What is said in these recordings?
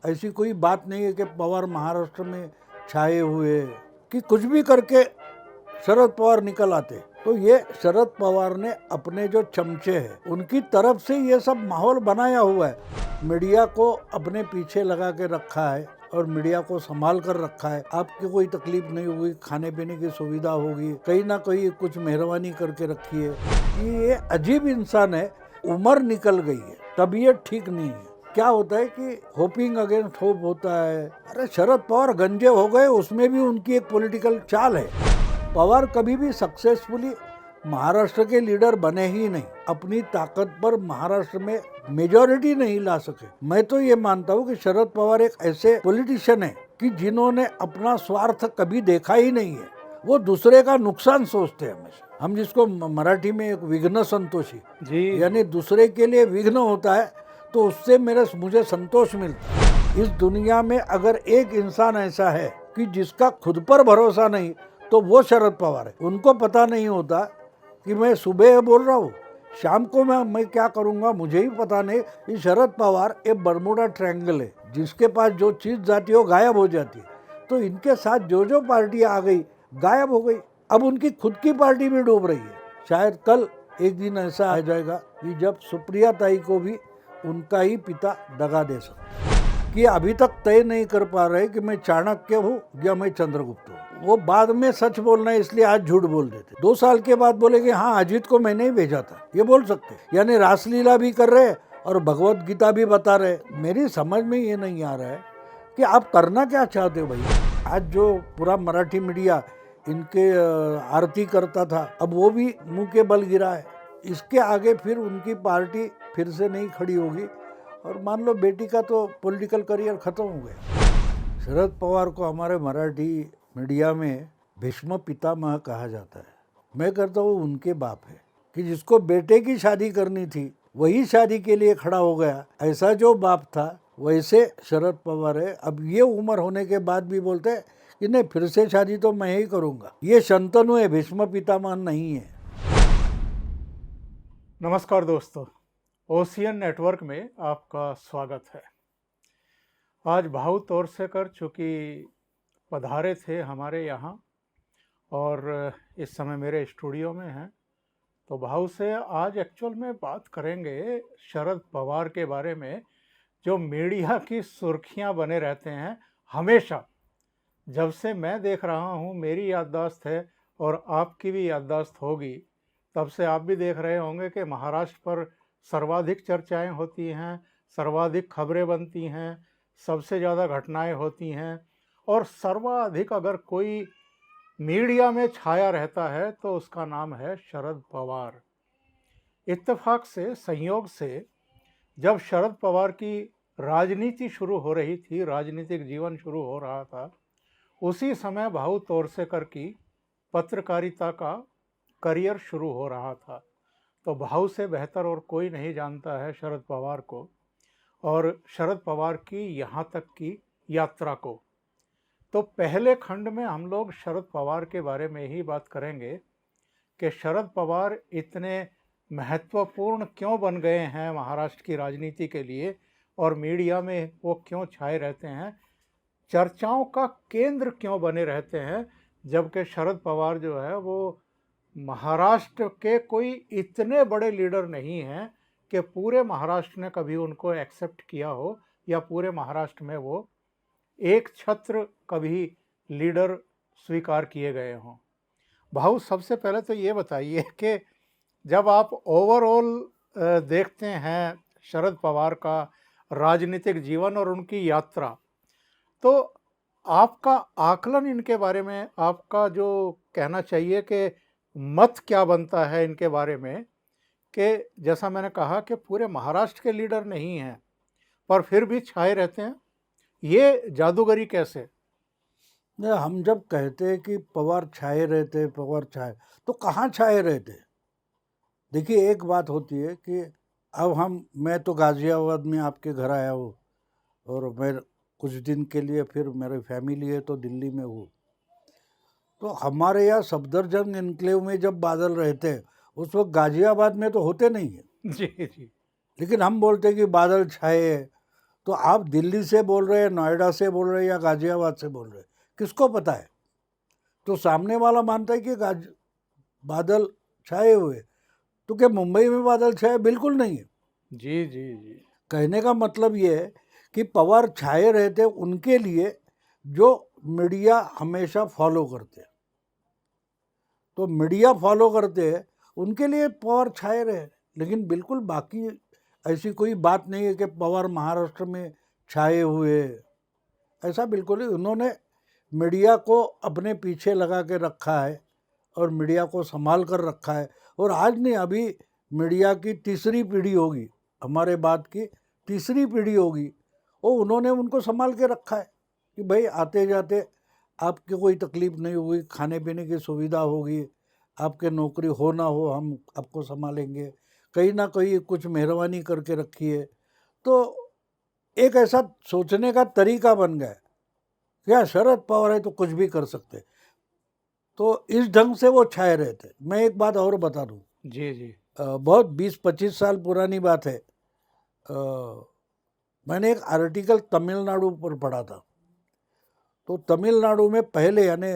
ऐसी कोई बात नहीं है कि पवार महाराष्ट्र में छाए हुए, कि कुछ भी करके शरद पवार निकल आते। तो ये शरद पवार ने अपने जो चमचे हैं उनकी तरफ से ये सब माहौल बनाया हुआ है। मीडिया को अपने पीछे लगा के रखा है और मीडिया को संभाल कर रखा है। आपकी कोई तकलीफ नहीं होगी, खाने पीने की सुविधा होगी, कहीं ना कहीं कुछ मेहरबानी करके रखी है। ये अजीब इंसान है। उम्र निकल गई है, तबीयत ठीक नहीं है। क्या होता है कि होपिंग अगेंस्ट होप होता है। अरे शरद पवार गंजे हो गए, उसमें भी उनकी एक पॉलिटिकल चाल है। पवार कभी भी सक्सेसफुली महाराष्ट्र के लीडर बने ही नहीं, अपनी ताकत पर महाराष्ट्र में मेजॉरिटी नहीं ला सके। मैं तो ये मानता हूँ कि शरद पवार एक ऐसे पॉलिटिशियन है कि जिन्होंने अपना स्वार्थ कभी देखा ही नहीं है। वो दूसरे का नुकसान सोचते हैं हमेशा। हम जिसको मराठी में एक विघ्न संतोषी जी, यानी दूसरे के लिए विघ्न होता है तो उससे मुझे संतोष मिलता है। इस दुनिया में अगर एक इंसान ऐसा है कि जिसका खुद पर भरोसा नहीं तो वो शरद पवार है। उनको पता नहीं होता कि मैं सुबह बोल रहा हूँ, शाम को मैं क्या करूँगा मुझे ही पता नहीं। ये शरद पवार एक बर्मुडा ट्रायंगल है, जिसके पास जो चीज़ जाती है वो गायब हो जाती है। तो इनके साथ जो पार्टी आ गई गायब हो गई। अब उनकी खुद की पार्टी भी डूब रही है। शायद कल एक दिन ऐसा आ जाएगा कि जब सुप्रिया ताई को भी उनका ही पिता दगा दे सकता, कि अभी तक तय नहीं कर पा रहे कि मैं चाणक्य हूँ या मैं चंद्रगुप्त हूँ। वो बाद में सच बोलना है इसलिए आज झूठ बोल देते। 2 साल के बाद बोलेंगे हाँ अजीत को मैंने ही भेजा था, ये बोल सकते। यानी रासलीला भी कर रहे और भगवत गीता भी बता रहे। मेरी समझ में ये नहीं आ रहा है कि आप करना क्या चाहते हो भाई। आज जो पूरा मराठी मीडिया इनके आरती करता था, अब वो भी मुंह के बल गिरा है। इसके आगे फिर उनकी पार्टी फिर से नहीं खड़ी होगी और मान लो बेटी का तो पॉलिटिकल करियर खत्म हो गया। शरद पवार को हमारे मराठी मीडिया में भीष्म पितामह कहा जाता है। मैं कहता हूँ उनके बाप है कि जिसको बेटे की शादी करनी थी वही शादी के लिए खड़ा हो गया। ऐसा जो बाप था वैसे शरद पवार है। अब ये उम्र होने के बाद भी बोलते हैं कि नहीं फिर से शादी तो मैं ही करूँगा। ये शंतनु है, भीष्म पितामह नहीं है। नमस्कार दोस्तों, ओशियन नेटवर्क में आपका स्वागत है। आज भाऊ तोरसेकर चूँकि पधारे थे हमारे यहाँ और इस समय मेरे स्टूडियो में हैं, तो भाऊ से आज एक्चुअल में बात करेंगे शरद पवार के बारे में, जो मीडिया की सुर्खियाँ बने रहते हैं हमेशा। जब से मैं देख रहा हूँ, मेरी याददाश्त है और आपकी भी याददाश्त होगी, तब से आप भी देख रहे होंगे कि महाराष्ट्र पर सर्वाधिक चर्चाएं होती हैं, सर्वाधिक खबरें बनती हैं, सबसे ज़्यादा घटनाएं होती हैं और सर्वाधिक अगर कोई मीडिया में छाया रहता है तो उसका नाम है शरद पवार। इत्तेफाक से, संयोग से, जब शरद पवार की राजनीति शुरू हो रही थी, राजनीतिक जीवन शुरू हो रहा था, उसी समय भाऊ तोरसेकर की पत्रकारिता का करियर शुरू हो रहा था। तो भाऊ से बेहतर और कोई नहीं जानता है शरद पवार को और शरद पवार की यहाँ तक की यात्रा को। तो पहले खंड में हम लोग शरद पवार के बारे में ही बात करेंगे कि शरद पवार इतने महत्वपूर्ण क्यों बन गए हैं महाराष्ट्र की राजनीति के लिए और मीडिया में वो क्यों छाए रहते हैं, चर्चाओं का केंद्र क्यों बने रहते हैं, जबकि शरद पवार जो है वो महाराष्ट्र के कोई इतने बड़े लीडर नहीं हैं कि पूरे महाराष्ट्र ने कभी उनको एक्सेप्ट किया हो या पूरे महाराष्ट्र में वो एक छत्र कभी लीडर स्वीकार किए गए हों। भाऊ, सबसे पहले तो ये बताइए कि जब आप ओवरऑल देखते हैं शरद पवार का राजनीतिक जीवन और उनकी यात्रा, तो आपका आकलन इनके बारे में, आपका जो कहना चाहिए कि मत क्या बनता है इनके बारे में, कि जैसा मैंने कहा कि पूरे महाराष्ट्र के लीडर नहीं हैं पर फिर भी छाए रहते हैं, ये जादूगरी कैसे? नहीं, हम जब कहते हैं कि पवार छाए रहते, पवार छाए, तो कहाँ छाए रहते? देखिए, एक बात होती है कि अब मैं तो गाजियाबाद में आपके घर आया हूँ और मैं कुछ दिन के लिए, फिर मेरी फैमिली है तो दिल्ली में हूँ। तो हमारे यहाँ सफदरजंग एनक्लेव में जब बादल रहते हैं उस वक्त गाजियाबाद में तो होते नहीं है जी जी। लेकिन हम बोलते हैं कि बादल छाए, तो आप दिल्ली से बोल रहे हैं, नोएडा से बोल रहे हैं या गाजियाबाद से बोल रहे हैं, किसको पता है? तो सामने वाला मानता है कि बादल छाए हुए, तो क्या मुंबई में बादल छाए? बिल्कुल नहीं है। जी जी जी। कहने का मतलब ये है कि पवार छाए रहते उनके लिए जो मीडिया हमेशा फॉलो करते हैं। तो मीडिया फॉलो करते हैं उनके लिए पवार छाए रहे, लेकिन बिल्कुल बाकी ऐसी कोई बात नहीं है कि पवार महाराष्ट्र में छाए हुए, ऐसा बिल्कुल ही। उन्होंने मीडिया को अपने पीछे लगा के रखा है और मीडिया को संभाल कर रखा है। और आज नहीं, अभी मीडिया की तीसरी पीढ़ी होगी, हमारे बाद की तीसरी पीढ़ी होगी, वो उन्होंने उनको संभाल के रखा है कि भाई आते जाते आपकी कोई तकलीफ नहीं होगी, खाने पीने की सुविधा होगी, आपके नौकरी हो ना हो हम आपको संभालेंगे, कहीं ना कहीं कुछ मेहरबानी करके रखिए। तो एक ऐसा सोचने का तरीका बन गया, क्या शरद पवार है तो कुछ भी कर सकते, तो इस ढंग से वो छाए रहते। मैं एक बात और बता दूं, जी जी। बहुत 20-25 साल पुरानी बात है, मैंने एक आर्टिकल तमिलनाडु पर पढ़ा था। तो तमिलनाडु में पहले यानी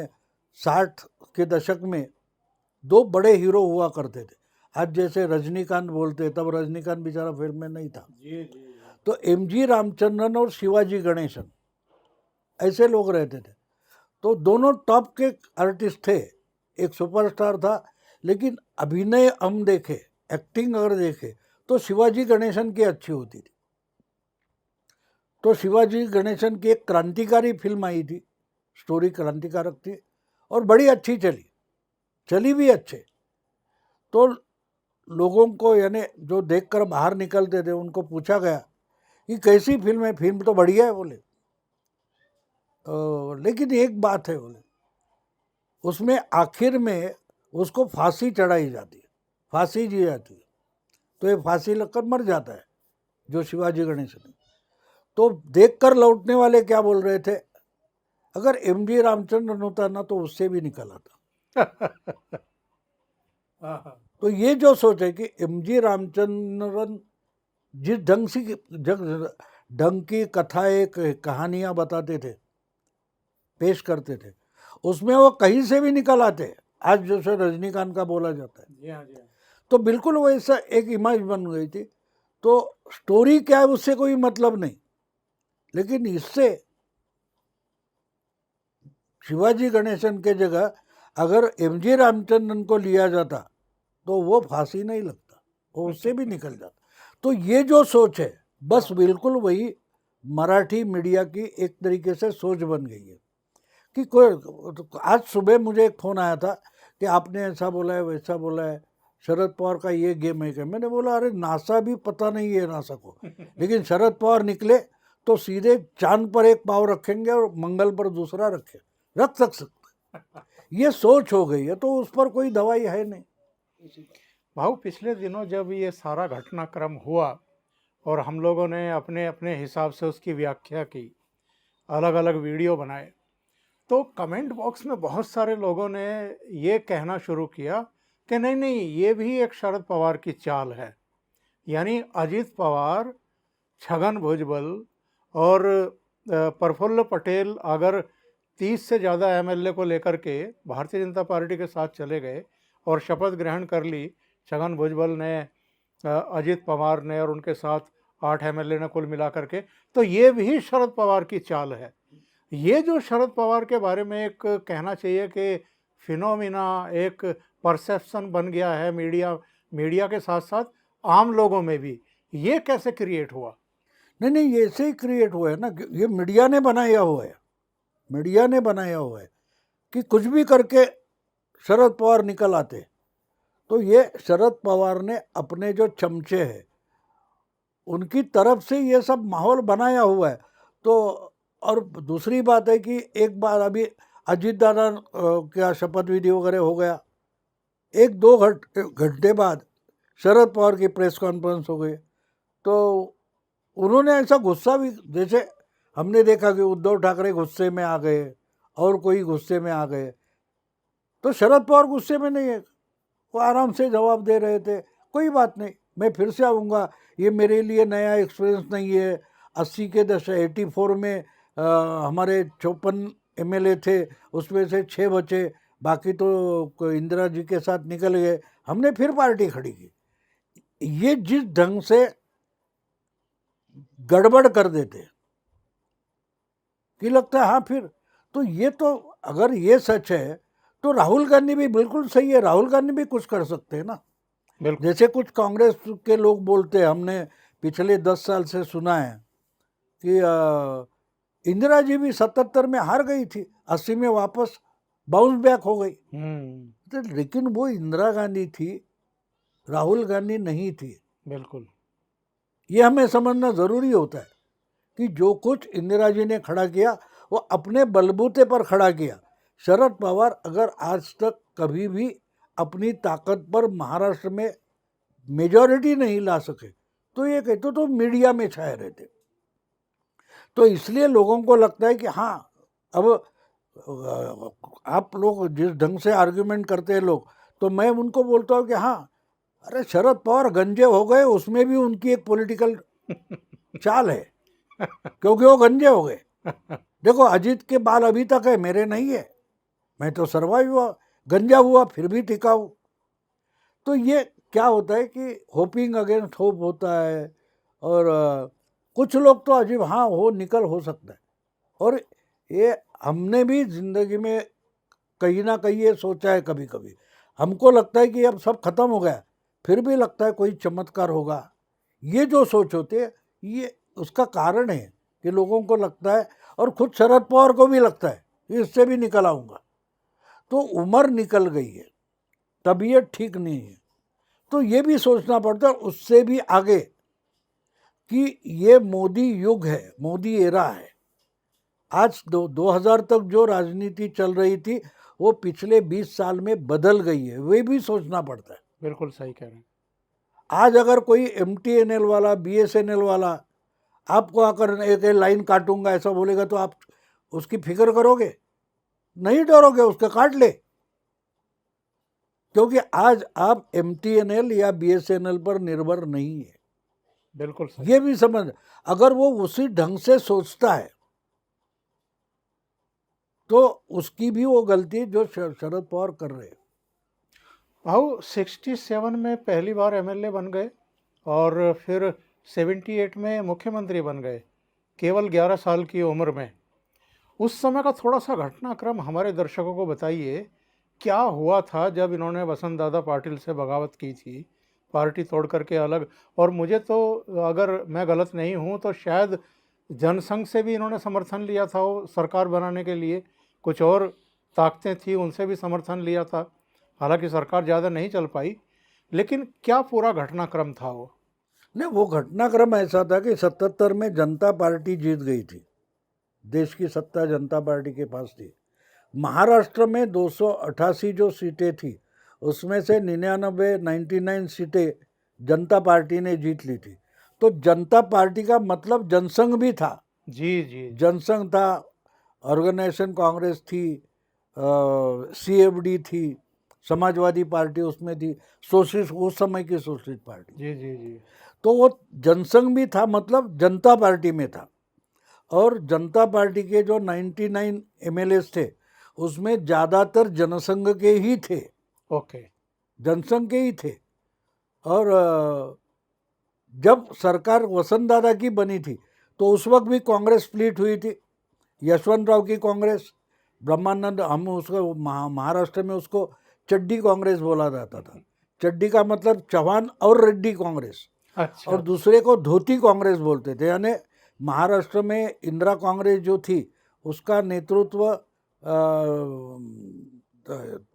60 के दशक में दो बड़े हीरो हुआ करते थे। आज जैसे रजनीकांत बोलते, तब रजनीकांत बेचारा फिल्म में नहीं था। जी जी। तो एमजी रामचंद्रन और शिवाजी गणेशन ऐसे लोग रहते थे। तो दोनों टॉप के आर्टिस्ट थे, एक सुपरस्टार था, लेकिन अभिनय हम देखे, एक्टिंग अगर देखे तो शिवाजी गणेशन की अच्छी होती थी। तो शिवाजी गणेशन की एक क्रांतिकारी फिल्म आई थी, स्टोरी क्रांतिकारक थी और बड़ी अच्छी चली भी अच्छे। तो लोगों को यानी जो देखकर बाहर निकलते थे उनको पूछा गया कि कैसी फिल्म है? फिल्म तो बढ़िया है बोले, लेकिन एक बात है बोले, उसमें आखिर में उसको फांसी चढ़ाई जाती है, फांसी दी जाती है, तो ये फांसी लगकर मर जाता है जो शिवाजी गणेशन है। तो देखकर लौटने वाले क्या बोल रहे थे, अगर एमजी रामचंद्रन होता ना तो उससे भी निकल आता। तो ये जो सोच है कि एमजी रामचंद्रन जिस ढंग की कथाएं कहानियां बताते थे, पेश करते थे, उसमें वो कहीं से भी निकल आते। आज जैसे रजनीकांत का बोला जाता है, जी हाँ जी हाँ। तो बिल्कुल वैसा एक इमेज बन गई थी। तो स्टोरी क्या है उससे कोई मतलब नहीं, लेकिन इससे शिवाजी गणेशन के जगह अगर एमजी रामचंद्रन को लिया जाता तो वो फांसी नहीं लगता, वो उससे भी निकल जाता। तो ये जो सोच है बस बिल्कुल वही मराठी मीडिया की एक तरीके से सोच बन गई है कि कोई। आज सुबह मुझे एक फ़ोन आया था कि आपने ऐसा बोला है, वैसा बोला है, शरद पवार का ये गेम है क्या? मैंने बोला अरे नासा भी पता नहीं है नासा को, लेकिन शरद पवार निकले तो सीधे चांद पर एक पाँव रखेंगे और मंगल पर दूसरा रख सकते। ये सोच हो गई है, तो उस पर कोई दवाई है नहीं। भाऊ, पिछले दिनों जब ये सारा घटनाक्रम हुआ और हम लोगों ने अपने अपने हिसाब से उसकी व्याख्या की, अलग अलग वीडियो बनाए, तो कमेंट बॉक्स में बहुत सारे लोगों ने ये कहना शुरू किया कि नहीं नहीं, ये भी एक शरद पवार की चाल है। यानी अजीत पवार, छगन भुजबल और प्रफुल्ल पटेल अगर 30 से ज़्यादा एमएलए को लेकर के भारतीय जनता पार्टी के साथ चले गए और शपथ ग्रहण कर ली छगन भुजबल ने, अजीत पवार ने, और उनके साथ 8 एमएलए ने कुल मिला करके, तो ये भी शरद पवार की चाल है। ये जो शरद पवार के बारे में एक कहना चाहिए कि फिनोमिना, एक परसेप्शन बन गया है मीडिया के साथ साथ आम लोगों में भी, ये कैसे क्रिएट हुआ? नहीं, ये ऐसे ही क्रिएट हुआ है ना, ये मीडिया ने बनाया हुआ है। मीडिया ने बनाया हुआ है कि कुछ भी करके शरद पवार निकल आते। तो ये शरद पवार ने अपने जो चमचे हैं उनकी तरफ से ये सब माहौल बनाया हुआ है। तो और दूसरी बात है कि एक बार अभी अजीत दादा क्या शपथ विधि वगैरह हो गया, 1-2 घंटे बाद शरद पवार की प्रेस कॉन्फ्रेंस हो गई। तो उन्होंने ऐसा गुस्सा भी, जैसे हमने देखा कि उद्धव ठाकरे गुस्से में आ गए और कोई गुस्से में आ गए, तो शरद पवार गुस्से में नहीं है, वो आराम से जवाब दे रहे थे, कोई बात नहीं, मैं फिर से आऊँगा, ये मेरे लिए नया एक्सपीरियंस नहीं है, 80 के दशक 84 में हमारे 54 एमएलए थे, उसमें से 6 बचे, बाकी तो इंदिरा जी के साथ निकल गए। हमने फिर पार्टी खड़ी की। ये जिस ढंग से गड़बड़ कर देते कि लगता है हाँ फिर तो ये तो अगर ये सच है तो राहुल गांधी भी बिल्कुल सही है, राहुल गांधी भी कुछ कर सकते हैं ना। बिल्कुल जैसे कुछ कांग्रेस के लोग बोलते हैं, हमने पिछले 10 साल से सुना है कि इंदिरा जी भी 77 में हार गई थी, 80 में वापस बाउंस बैक हो गई। तो लेकिन वो इंदिरा गांधी थी, राहुल गांधी नहीं थी। बिल्कुल ये हमें समझना जरूरी होता है कि जो कुछ इंदिरा जी ने खड़ा किया वो अपने बलबूते पर खड़ा किया। शरद पवार अगर आज तक कभी भी अपनी ताकत पर महाराष्ट्र में मेजॉरिटी नहीं ला सके तो ये कहते तो मीडिया में छाए रहते। तो इसलिए लोगों को लगता है कि हाँ अब आप लोग जिस ढंग से आर्ग्यूमेंट करते हैं लोग, तो मैं उनको बोलता हूँ कि हाँ अरे शरद पवार गंजे हो गए, उसमें भी उनकी एक पॉलिटिकल चाल है क्योंकि वो गंजे हो गए। देखो अजीत के बाल अभी तक है, मेरे नहीं है, मैं तो सर्वाइव हुआ, गंजा हुआ फिर भी टिका हूँ। तो ये क्या होता है कि होपिंग अगेंस्ट होप होता है। और कुछ लोग तो अजीब हाँ हो निकल हो सकता है। और ये हमने भी जिंदगी में कहीं ना कहीं ये सोचा है, कभी कभी हमको लगता है कि अब सब खत्म हो गया, फिर भी लगता है कोई चमत्कार होगा। ये जो सोच होते है ये उसका कारण है कि लोगों को लगता है, और खुद शरद पवार को भी लगता है कि इससे भी निकल आऊँगा। तो उम्र निकल गई है, तबीयत ठीक नहीं है, तो ये भी सोचना पड़ता है उससे भी आगे कि ये मोदी युग है, मोदी एरा है। आज 2000 तक जो राजनीति चल रही थी वो पिछले 20 साल में बदल गई है, वे भी सोचना पड़ता है। बिल्कुल सही कह रहे हैं। आज अगर कोई MTNL वाला, BSNL वाला आपको आकर एक लाइन काटूंगा ऐसा बोलेगा तो आप उसकी फिक्र करोगे? नहीं डरोगे, उसका काट ले। क्योंकि आज आप MTNL या BSNL पर निर्भर नहीं है। बिल्कुल सही। ये भी समझ, अगर वो उसी ढंग से सोचता है तो उसकी भी वो गलती जो शरद पवार कर रहे हैं। भाऊ 67 में पहली बार एमएलए बन गए और फिर 78 में मुख्यमंत्री बन गए, केवल 11 साल की उम्र में। उस समय का थोड़ा सा घटनाक्रम हमारे दर्शकों को बताइए, क्या हुआ था जब इन्होंने वसंत दादा पाटिल से बगावत की थी, पार्टी तोड़ करके अलग। और मुझे तो, अगर मैं गलत नहीं हूँ तो शायद जनसंघ से भी इन्होंने समर्थन लिया था वो सरकार बनाने के लिए, कुछ और ताकतें थी उनसे भी समर्थन लिया था, हालांकि सरकार ज़्यादा नहीं चल पाई। लेकिन क्या पूरा घटनाक्रम था वो? नहीं, वो घटनाक्रम ऐसा था कि 77 में जनता पार्टी जीत गई थी, देश की सत्ता जनता पार्टी के पास थी। महाराष्ट्र में 288 जो सीटें थी उसमें से 99 सीटें जनता पार्टी ने जीत ली थी। तो जनता पार्टी का मतलब जनसंघ भी था। जी जी। जनसंघ था, ऑर्गेनाइजेशन कांग्रेस थी, CFD थी, समाजवादी पार्टी उसमें थी, सोशलिस्ट उस समय की सोशलिस्ट पार्टी। जी जी जी। तो वो जनसंघ भी था, मतलब जनता पार्टी में था। और जनता पार्टी के जो 99 MLAs थे उसमें ज़्यादातर जनसंघ के ही थे। ओके। जनसंघ के ही थे। और जब सरकार वसंत दादा की बनी थी तो उस वक्त भी कांग्रेस स्प्लिट हुई थी। यशवंत राव की कांग्रेस, ब्रह्मानंद, हम उसको महाराष्ट्र में उसको चड्डी कांग्रेस बोला जाता था। चड्डी का मतलब चौहान और रेड्डी कांग्रेस। अच्छा। और दूसरे को धोती कांग्रेस बोलते थे। यानी महाराष्ट्र में इंदिरा कांग्रेस जो थी उसका नेतृत्व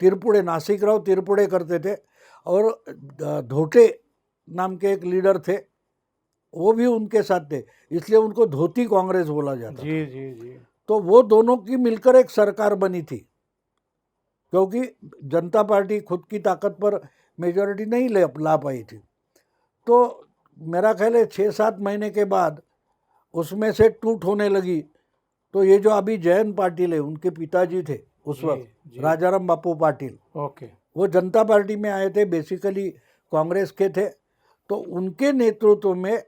तिरपुड़े, नासिकराव तिरपुड़े करते थे। और धोटे नाम के एक लीडर थे, वो भी उनके साथ थे, इसलिए उनको धोती कांग्रेस बोला जाता जी था। जी जी। तो वो दोनों की मिलकर एक सरकार बनी थी, क्योंकि जनता पार्टी खुद की ताकत पर मेजॉरिटी नहीं ला पाई थी। तो मेरा ख्याल है 6-7 महीने के बाद उसमें से टूट होने लगी। तो ये जो अभी जयंत पाटिल है, उनके पिताजी थे उस वक्त राजाराम बापू पाटिल, ओके। वो जनता पार्टी में आए थे, बेसिकली कांग्रेस के थे। तो उनके नेतृत्व में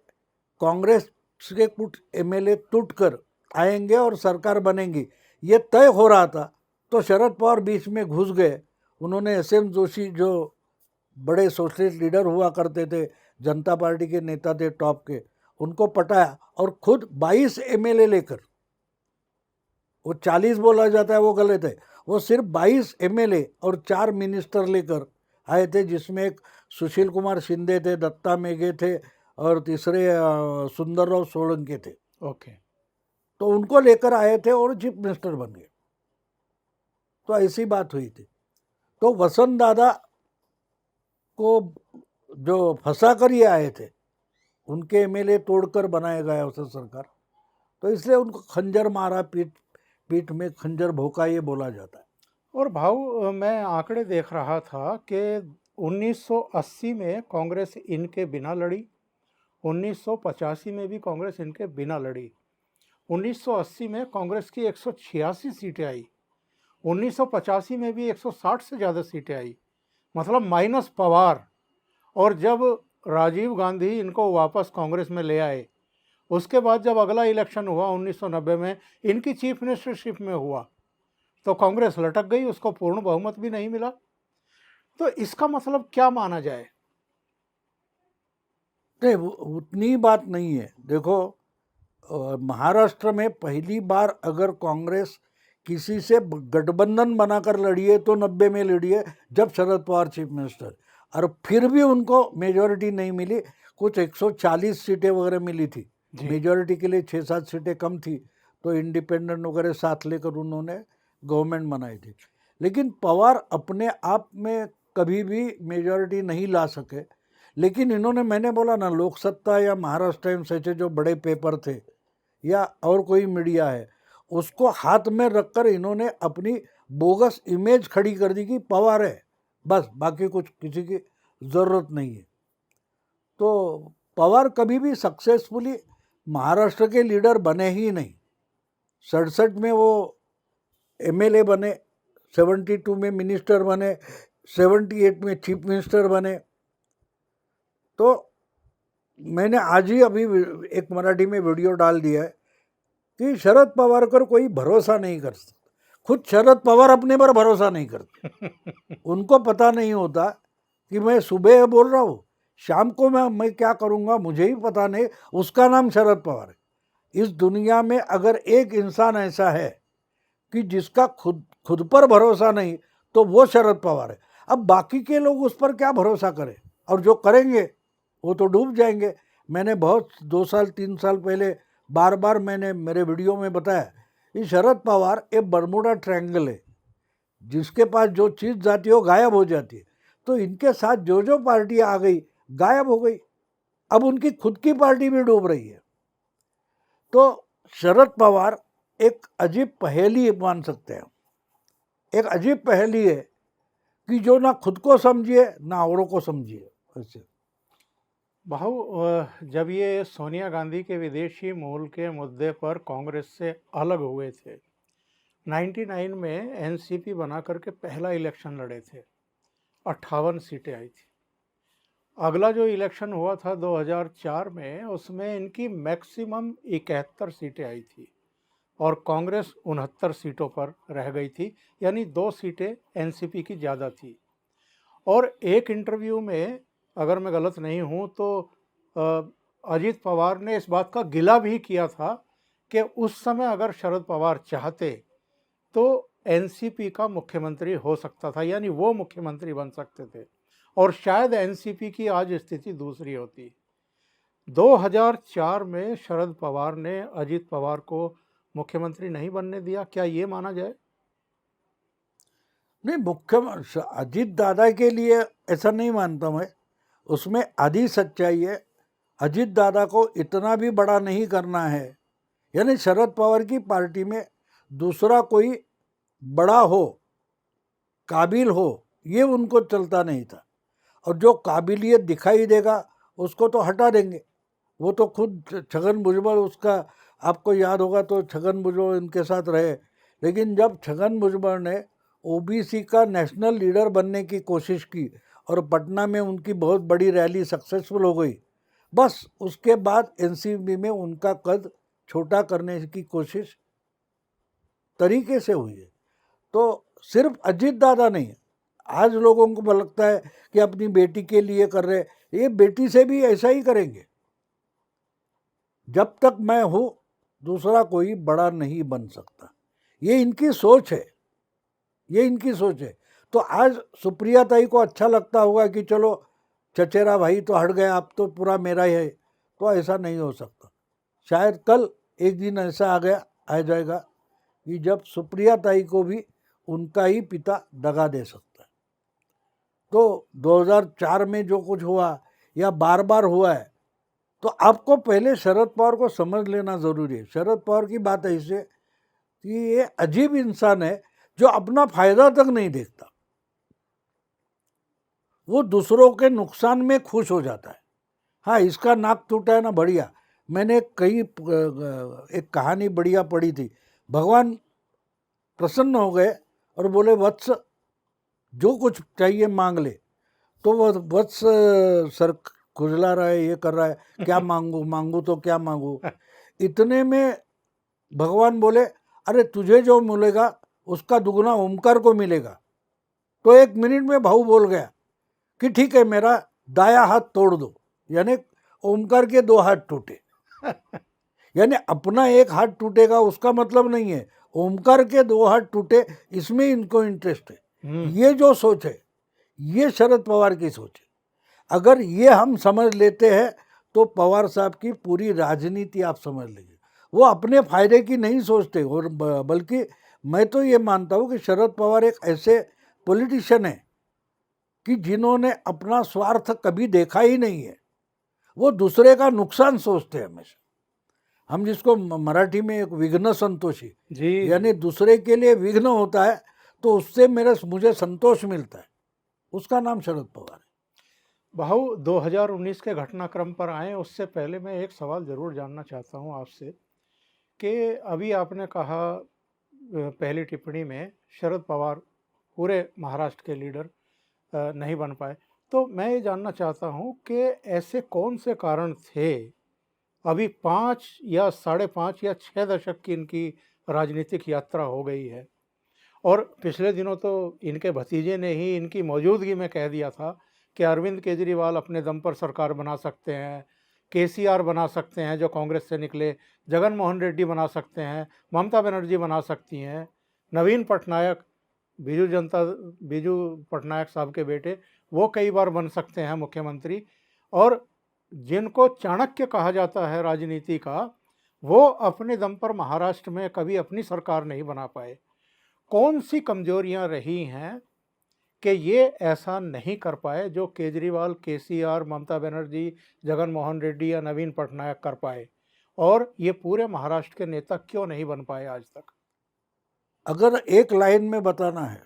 कांग्रेस के कुछ एमएलए टूट कर आएंगे और सरकार बनेगी, ये तय हो रहा था। तो शरद पवार बीच में घुस गए। उन्होंने एसएम जोशी जो बड़े सोशलिस्ट लीडर हुआ करते थे, जनता पार्टी के नेता थे टॉप के, उनको पटाया और खुद 22 एमएलए लेकर, वो 40 बोला जाता है वो गलत है, वो सिर्फ 22 एमएलए और 4 मिनिस्टर लेकर आए थे, जिसमें एक सुशील कुमार शिंदे थे, दत्ता मेघे थे और तीसरे सुंदरराव सोलंकी थे। ओके। तो उनको लेकर आए थे और चीफ मिनिस्टर बन गए। तो ऐसी बात हुई थी। तो वसंत दादा को जो फंसा कर ये आए थे, उनके एमएलए तोड़कर बनाया गया उसे सरकार, तो इसलिए उनको खंजर मारा, पीठ में खंजर भोंका, ये बोला जाता है। और भाऊ, मैं आंकड़े देख रहा था कि 1980 में कांग्रेस इनके बिना लड़ी, 1985 में भी कांग्रेस इनके बिना लड़ी। 1980 में कांग्रेस की 186 सीटें आई, 1985 में भी 160 से ज़्यादा सीटें आई, मतलब माइनस पवार। और जब राजीव गांधी इनको वापस कांग्रेस में ले आए, उसके बाद जब अगला इलेक्शन हुआ 1990 में, इनकी चीफ मिनिस्टरशिप में हुआ, तो कांग्रेस लटक गई, उसको पूर्ण बहुमत भी नहीं मिला। तो इसका मतलब क्या माना जाए? नहीं, उतनी बात नहीं है। देखो, महाराष्ट्र में पहली बार अगर कांग्रेस किसी से गठबंधन बनाकर लड़ी है तो 90 में लड़ी है, जब शरद पवार चीफ मिनिस्टर, और फिर भी उनको मेजॉरिटी नहीं मिली। कुछ 140 सीटें वगैरह मिली थी, मेजॉरिटी के लिए 6-7 सीटें कम थी, तो इंडिपेंडेंट वगैरह साथ लेकर उन्होंने गवर्नमेंट बनाई थी। लेकिन पवार अपने आप में कभी भी मेजॉरिटी नहीं ला सके। लेकिन इन्होंने, मैंने बोला ना, लोक सत्ता या महाराष्ट्र टाइम्स ऐसे जो बड़े पेपर थे या और कोई मीडिया है, उसको हाथ में रखकर इन्होंने अपनी बोगस इमेज खड़ी कर दी कि पवार है, बस, बाकी कुछ किसी की ज़रूरत नहीं है। तो पवार कभी भी सक्सेसफुली महाराष्ट्र के लीडर बने ही नहीं। 67 में वो एमएलए बने, 72 में मिनिस्टर बने, 78 में चीफ मिनिस्टर बने। तो मैंने आज ही अभी एक मराठी में वीडियो डाल दिया है कि शरद पवार पर कोई भरोसा नहीं कर सकता। खुद शरद पवार अपने पर भरोसा नहीं करते। उनको पता नहीं होता कि मैं सुबह बोल रहा हूँ, शाम को मैं क्या करूँगा मुझे ही पता नहीं। उसका नाम शरद पवार है। इस दुनिया में अगर एक इंसान ऐसा है कि जिसका खुद पर भरोसा नहीं, तो वो शरद पवार है। अब बाकी के लोग उस पर क्या भरोसा करें, और जो करेंगे वो तो डूब जाएंगे। मैंने बहुत 2 साल 3 साल पहले बार बार मैंने मेरे वीडियो में बताया कि शरद पवार एक बर्मुडा ट्रायंगल है, जिसके पास जो चीज़ जाती है वो गायब हो जाती है। तो इनके साथ जो जो पार्टी आ गई गायब हो गई। अब उनकी खुद की पार्टी भी डूब रही है। तो शरद पवार एक अजीब पहेली मान सकते हैं। एक अजीब पहेली है कि जो ना खुद को समझिए ना औरों को समझिए। ऐसे भाऊ, जब ये सोनिया गांधी के विदेशी मूल के मुद्दे पर कांग्रेस से अलग हुए थे, 99 में एनसीपी बना करके पहला इलेक्शन लड़े थे, 58 सीटें आई थी। अगला जो इलेक्शन हुआ था 2004 में, उसमें इनकी मैक्सिमम 71 सीटें आई थी और कांग्रेस 69 सीटों पर रह गई थी, यानी 2 सीटें एनसीपी की ज़्यादा थी। और एक इंटरव्यू में, अगर मैं गलत नहीं हूँ तो अजीत पवार ने इस बात का गिला भी किया था कि उस समय अगर शरद पवार चाहते तो एनसीपी का मुख्यमंत्री हो सकता था, यानी वो मुख्यमंत्री बन सकते थे और शायद एनसीपी की आज स्थिति दूसरी होती। 2004 में शरद पवार ने अजीत पवार को मुख्यमंत्री नहीं बनने दिया, क्या ये माना जाए? नहीं, मुख्य अजीत दादा के लिए ऐसा नहीं मानता मैं। उसमें आधी सच्चाई है। अजीत दादा को इतना भी बड़ा नहीं करना है, यानी शरद पवार की पार्टी में दूसरा कोई बड़ा हो, काबिल हो, ये उनको चलता नहीं था। और जो काबिलियत दिखाई देगा उसको तो हटा देंगे। वो तो खुद छगन भुजबल, उसका आपको याद होगा तो छगन भुजबल इनके साथ रहे। लेकिन जब छगन भुजबल ने ओबीसी का नेशनल लीडर बनने की कोशिश की और पटना में उनकी बहुत बड़ी रैली सक्सेसफुल हो गई, बस उसके बाद एनसीपी में उनका कद छोटा करने की कोशिश तरीके से हुई है। तो सिर्फ अजीत दादा नहीं है, आज लोगों को लगता है कि अपनी बेटी के लिए कर रहे, ये बेटी से भी ऐसा ही करेंगे। जब तक मैं हूं दूसरा कोई बड़ा नहीं बन सकता, ये इनकी सोच है, ये इनकी सोच है। तो आज सुप्रिया ताई को अच्छा लगता होगा कि चलो चचेरा भाई तो हट गया, अब तो पूरा मेरा ही है, तो ऐसा नहीं हो सकता। शायद कल एक दिन ऐसा आ जाएगा कि जब सुप्रिया ताई को भी उनका ही पिता दगा दे सकता है। तो 2004 में जो कुछ हुआ या बार बार हुआ है, तो आपको पहले शरद पवार को समझ लेना ज़रूरी है। शरद पवार की बात ऐसे कि ये अजीब इंसान है जो अपना फायदा तक नहीं देखता, वो दूसरों के नुकसान में खुश हो जाता है। हाँ, इसका नाक टूटा है ना, बढ़िया। मैंने एक कहानी बढ़िया पढ़ी थी, भगवान प्रसन्न हो गए और बोले वत्स जो कुछ चाहिए मांग ले। तो वो वत्स सर खुजला रहा है, ये कर रहा है, क्या मांगू तो क्या मांगू। इतने में भगवान बोले अरे तुझे जो मिलेगा उसका दुगना ओमकार को मिलेगा। तो 1 मिनट में भाऊ बोल गया कि ठीक है मेरा दाया हाथ तोड़ दो, यानी ओमकार के 2 हाथ टूटे। यानी अपना 1 हाथ टूटेगा उसका मतलब नहीं है, ओमकार के 2 हाथ टूटे, इसमें इनको इंटरेस्ट है। ये जो सोच है ये शरद पवार की सोच है। अगर ये हम समझ लेते हैं तो पवार साहब की पूरी राजनीति आप समझ लीजिए। वो अपने फायदे की नहीं सोचते, और बल्कि मैं तो ये मानता हूँ कि शरद पवार एक ऐसे पॉलिटिशियन है कि जिन्होंने अपना स्वार्थ कभी देखा ही नहीं है, वो दूसरे का नुकसान सोचते हैं हमेशा। हम जिसको मराठी में एक विघ्न संतोषी, यानी दूसरे के लिए विघ्न होता है तो उससे मुझे संतोष मिलता है, उसका नाम शरद पवार है। भाऊ 2019 के घटनाक्रम पर आए उससे पहले मैं एक सवाल ज़रूर जानना चाहता हूं आपसे कि अभी आपने कहा पहली टिप्पणी में शरद पवार पूरे महाराष्ट्र के लीडर नहीं बन पाए, तो मैं ये जानना चाहता हूं कि ऐसे कौन से कारण थे। अभी 5 या 5.5 या 6 दशक की इनकी राजनीतिक यात्रा हो गई है, और पिछले दिनों तो इनके भतीजे ने ही इनकी मौजूदगी में कह दिया था कि अरविंद केजरीवाल अपने दम पर सरकार बना सकते हैं, केसीआर बना सकते हैं जो कांग्रेस से निकले, जगन मोहन रेड्डी बना सकते हैं, ममता बनर्जी बना सकती हैं, नवीन पटनायक बीजू पटनायक साहब के बेटे वो कई बार बन सकते हैं मुख्यमंत्री, और जिनको चाणक्य कहा जाता है राजनीति का, वो अपने दम पर महाराष्ट्र में कभी अपनी सरकार नहीं बना पाए। कौन सी कमजोरियां रही हैं कि ये ऐसा नहीं कर पाए जो केजरीवाल, केसीआर, ममता बनर्जी, जगन मोहन रेड्डी या नवीन पटनायक कर पाए, और ये पूरे महाराष्ट्र के नेता क्यों नहीं बन पाए आज तक? अगर एक लाइन में बताना है,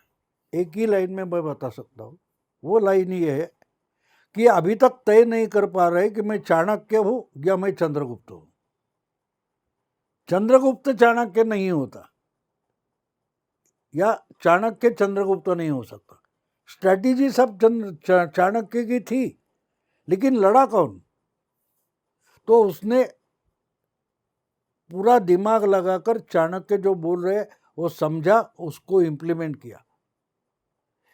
एक ही लाइन में मैं बता सकता हूँ, वो लाइन ये है कि अभी तक तय नहीं कर पा रहे कि मैं चाणक्य हूं या मैं चंद्रगुप्त हूं। चंद्रगुप्त चाणक्य नहीं होता या चाणक्य चंद्रगुप्त नहीं हो सकता। स्ट्रैटेजी सब चाणक्य की थी, लेकिन लड़ा कौन? तो उसने पूरा दिमाग लगाकर चाणक्य जो बोल रहे वो समझा, उसको इम्प्लीमेंट किया।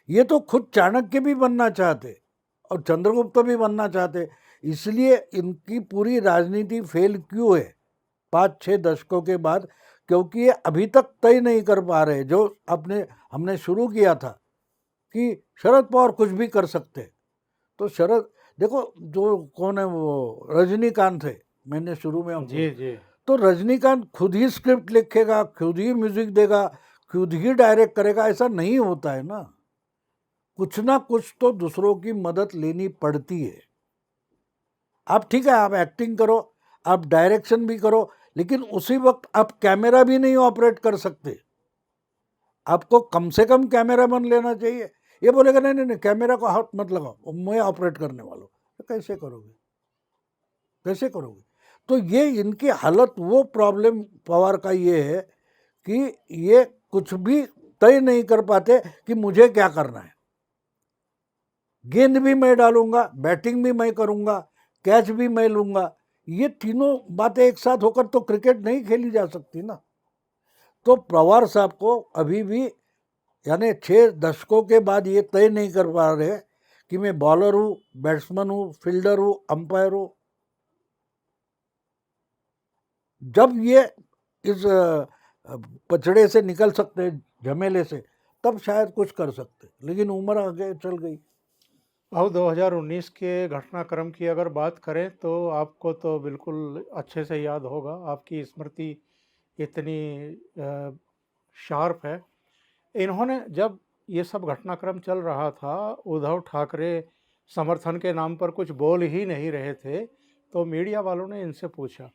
ये तो खुद चाणक्य भी बनना चाहते और चंद्रगुप्त भी बनना चाहते, इसलिए इनकी पूरी राजनीति फेल क्यों है 5-6 दशकों के बाद, क्योंकि ये अभी तक तय नहीं कर पा रहे। जो हमने शुरू किया था कि शरद पवार कुछ भी कर सकते, तो देखो जो कौन है वो रजनीकांत है, मैंने शुरू में जी तो रजनीकांत खुद ही स्क्रिप्ट लिखेगा, खुद ही म्यूजिक देगा, खुद ही डायरेक्ट करेगा, ऐसा नहीं होता है ना। कुछ ना कुछ तो दूसरों की मदद लेनी पड़ती है। आप ठीक है, आप एक्टिंग करो, आप डायरेक्शन भी करो, लेकिन उसी वक्त आप कैमरा भी नहीं ऑपरेट कर सकते। आपको कम से कम कैमरा मैन लेना चाहिए। ये बोलेगा नहीं नहीं नहीं, कैमरा को हाथ मत लगाओ, मैं ऑपरेट करने वाला हूँ, तो कैसे करोगे, कैसे करोगे? तो ये इनकी हालत, वो प्रॉब्लम पवार का ये है कि ये कुछ भी तय नहीं कर पाते कि मुझे क्या करना है। गेंद भी मैं डालूंगा, बैटिंग भी मैं करूंगा, कैच भी मैं लूँगा, ये तीनों बातें एक साथ होकर तो क्रिकेट नहीं खेली जा सकती ना। तो पवार साहब को अभी भी यानी 6 दशकों के बाद ये तय नहीं कर पा रहे कि मैं बॉलर हूँ, बैट्समैन हूँ, फील्डर हूँ, अंपायर हूँ। जब ये इस पचड़े से निकल सकते हैं, झमेले से, तब शायद कुछ कर सकते, लेकिन उम्र आगे चल गई। अब 2019 के घटनाक्रम की अगर बात करें तो आपको तो बिल्कुल अच्छे से याद होगा, आपकी स्मृति इतनी शार्प है। इन्होंने जब ये सब घटनाक्रम चल रहा था, उद्धव ठाकरे समर्थन के नाम पर कुछ बोल ही नहीं रहे थे, तो मीडिया वालों ने इनसे पूछा,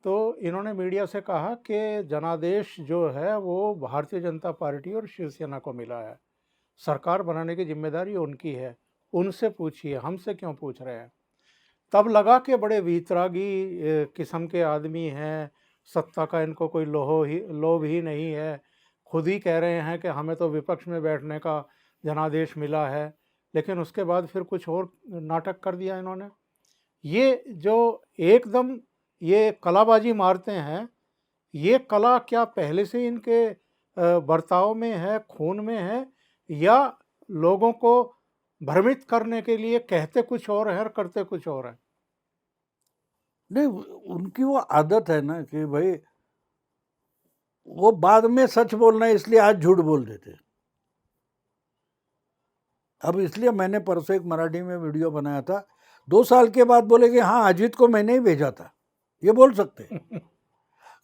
तो इन्होंने मीडिया से कहा कि जनादेश जो है वो भारतीय जनता पार्टी और शिवसेना को मिला है, सरकार बनाने की जिम्मेदारी उनकी है, उनसे पूछिए, हमसे क्यों पूछ रहे हैं। तब लगा कि बड़े वीतरागी किस्म के आदमी हैं, सत्ता का इनको कोई लोभ ही नहीं है, खुद ही कह रहे हैं कि हमें तो विपक्ष में बैठने का जनादेश मिला है। लेकिन उसके बाद फिर कुछ और नाटक कर दिया इन्होंने। ये जो एकदम ये कलाबाजी मारते हैं, ये कला क्या पहले से इनके बर्ताव में है, खून में है, या लोगों को भ्रमित करने के लिए कहते कुछ और है और करते कुछ और है? नहीं, उनकी वो आदत है ना कि भाई वो बाद में सच बोलना है, इसलिए आज झूठ बोल देते। अब इसलिए मैंने परसों एक मराठी में वीडियो बनाया था, 2 साल के बाद बोले कि हाँ अजीत को मैंने ही भेजा था, ये बोल सकते।